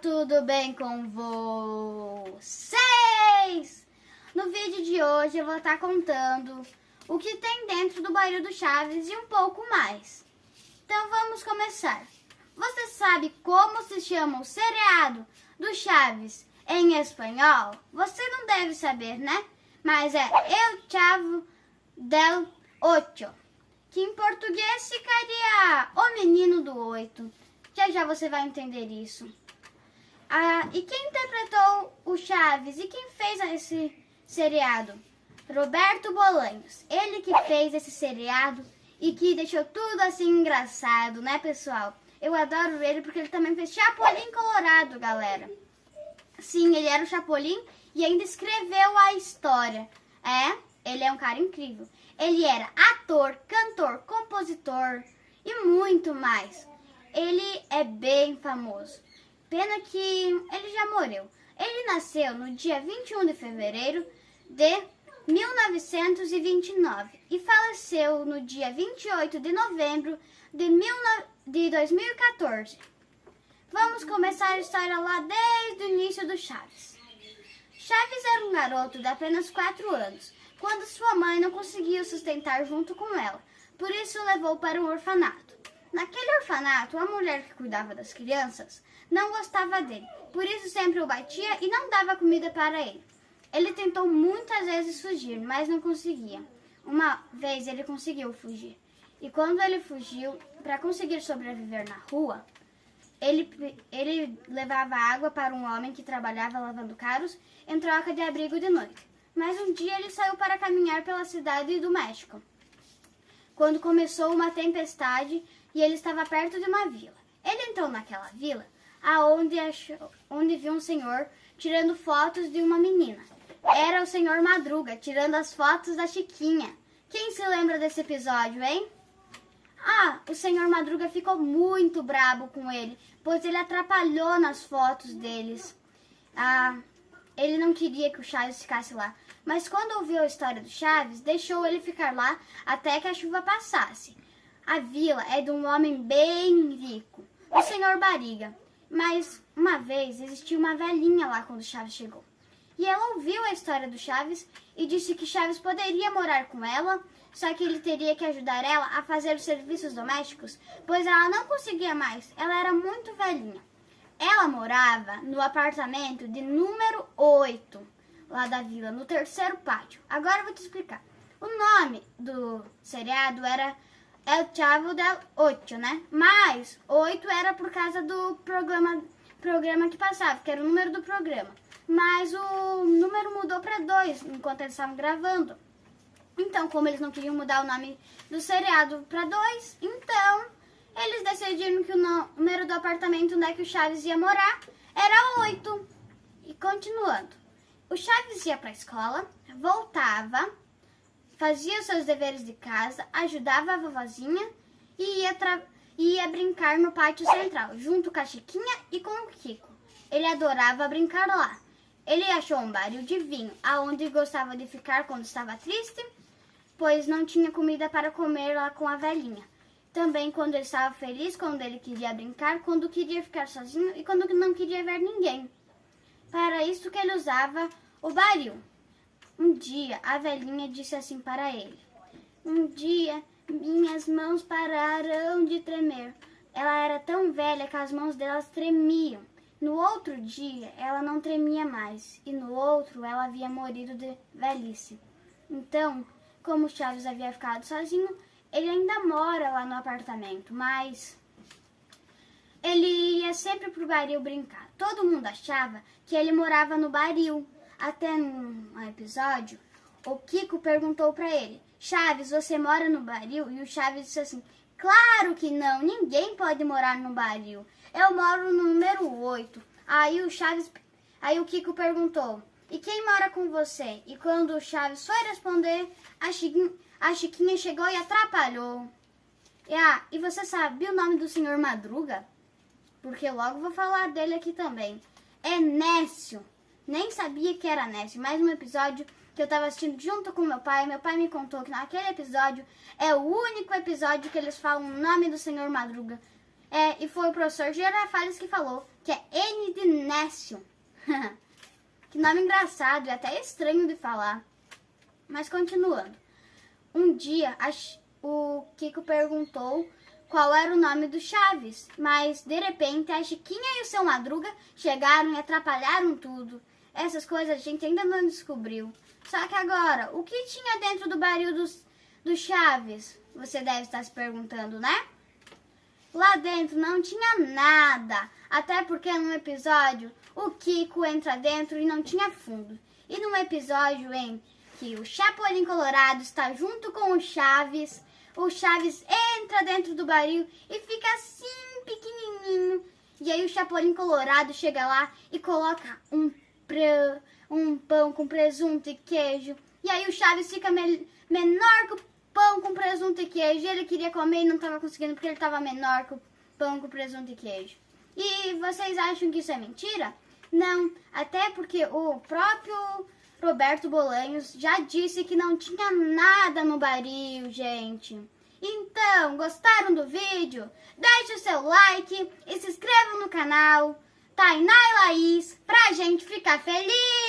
tudo bem com vocês? No vídeo de hoje eu vou estar contando o que tem dentro do barril do Chaves e um pouco mais. Então vamos começar. Você sabe como se chama o seriado do Chaves em espanhol? Você não deve saber, né? Mas é El Chavo del Ocho, que em português ficaria O Menino do Oito. Já você vai entender isso. E quem interpretou o Chaves e quem fez esse seriado? Roberto Bolanhos. Ele que fez esse seriado e que deixou tudo assim engraçado, né, pessoal? Eu adoro ele porque ele também fez Chapolin Colorado, galera. Sim, ele era o Chapolin e ainda escreveu a história. Ele é um cara incrível. Ele era ator, cantor, compositor e muito mais. Ele é bem famoso. Pena que ele já morreu. Ele nasceu no dia 21 de fevereiro de 1929 e faleceu no dia 28 de novembro de 2014. Vamos começar a história lá desde o início do Chaves. Chaves era um garoto de apenas 4 anos, quando sua mãe não conseguiu sustentar junto com ela, por isso o levou para um orfanato. Naquele orfanato, a mulher que cuidava das crianças não gostava dele, por isso sempre o batia e não dava comida para ele. Ele tentou muitas vezes fugir, mas não conseguia. Uma vez ele conseguiu fugir, e quando ele fugiu, para conseguir sobreviver na rua, ele levava água para um homem que trabalhava lavando carros em troca de abrigo de noite. Mas um dia ele saiu para caminhar pela cidade do México, quando começou uma tempestade e ele estava perto de uma vila. Ele entrou naquela vila, onde viu um senhor tirando fotos de uma menina. Era o senhor Madruga, tirando as fotos da Chiquinha. Quem se lembra desse episódio, hein? O senhor Madruga ficou muito brabo com ele, pois ele atrapalhou nas fotos deles. Ele não queria que o Chaves ficasse lá, mas quando ouviu a história do Chaves, deixou ele ficar lá até que a chuva passasse. A vila é de um homem bem rico, o senhor Bariga. Mas uma vez existiu uma velhinha lá quando o Chaves chegou. E ela ouviu a história do Chaves e disse que Chaves poderia morar com ela, só que ele teria que ajudar ela a fazer os serviços domésticos, pois ela não conseguia mais, ela era muito velhinha. Ela morava no apartamento de número 8, lá da vila, no terceiro pátio. Agora eu vou te explicar. O nome do seriado era El Chavo del Ocho, né? Mas 8 era por causa do programa que passava, que era o número do programa. Mas o número mudou para 2 enquanto eles estavam gravando. Então, como eles não queriam mudar o nome do seriado para 2, então eles decidiram que o número do apartamento onde é que o Chaves ia morar era 8. E continuando, o Chaves ia para a escola, voltava, fazia os seus deveres de casa, ajudava a vovozinha e ia brincar no pátio central, junto com a Chiquinha e com o Kiko. Ele adorava brincar lá. Ele achou um barril de vinho, aonde gostava de ficar quando estava triste, pois não tinha comida para comer lá com a velhinha. Também quando ele estava feliz, quando ele queria brincar, quando queria ficar sozinho e quando não queria ver ninguém. Para isso que ele usava o barril. Um dia, a velhinha disse assim para ele: um dia, minhas mãos pararam de tremer. Ela era tão velha que as mãos delas tremiam. No outro dia, ela não tremia mais. E no outro, ela havia morrido de velhice. Então, como o Chaves havia ficado sozinho, ele ainda mora lá no apartamento, mas ele ia sempre pro barril brincar. Todo mundo achava que ele morava no barril. Até num episódio, o Kiko perguntou para ele: Chaves, você mora no barril? E o Chaves disse assim: claro que não, ninguém pode morar no barril. Eu moro no número 8. Aí o Kiko perguntou: e quem mora com você? E quando o Chaves foi responder, a Chiquinha chegou e atrapalhou. E você sabe o nome do senhor Madruga? Porque logo vou falar dele aqui também. É Nécio. Nem sabia que era Nécio. Mais um episódio que eu estava assistindo junto com meu pai. Meu pai me contou que naquele episódio é o único episódio que eles falam o nome do senhor Madruga. E foi o professor Girafales que falou que é N de Nécio. Que nome engraçado e até estranho de falar. Mas continuando. Um dia o Kiko perguntou qual era o nome do Chaves, mas de repente a Chiquinha e o seu Madruga chegaram e atrapalharam tudo. Essas coisas a gente ainda não descobriu. Só que agora, o que tinha dentro do barril do Chaves? Você deve estar se perguntando, né? Lá dentro não tinha nada, até porque num episódio o Kiko entra dentro e não tinha fundo. E num episódio em que o Chapolin Colorado está junto com o Chaves entra dentro do barril e fica assim pequenininho. E aí o Chapolin Colorado chega lá e coloca um pão com presunto e queijo. E aí o Chaves fica menor que o pão com presunto e queijo. E ele queria comer e não estava conseguindo porque ele estava menor que o pão com presunto e queijo. E vocês acham que isso é mentira? Não, até porque o próprio Roberto Bolanhos já disse que não tinha nada no barril, gente. Então, gostaram do vídeo? Deixe o seu like e se inscrevam no canal Tainá e Laís pra gente ficar feliz!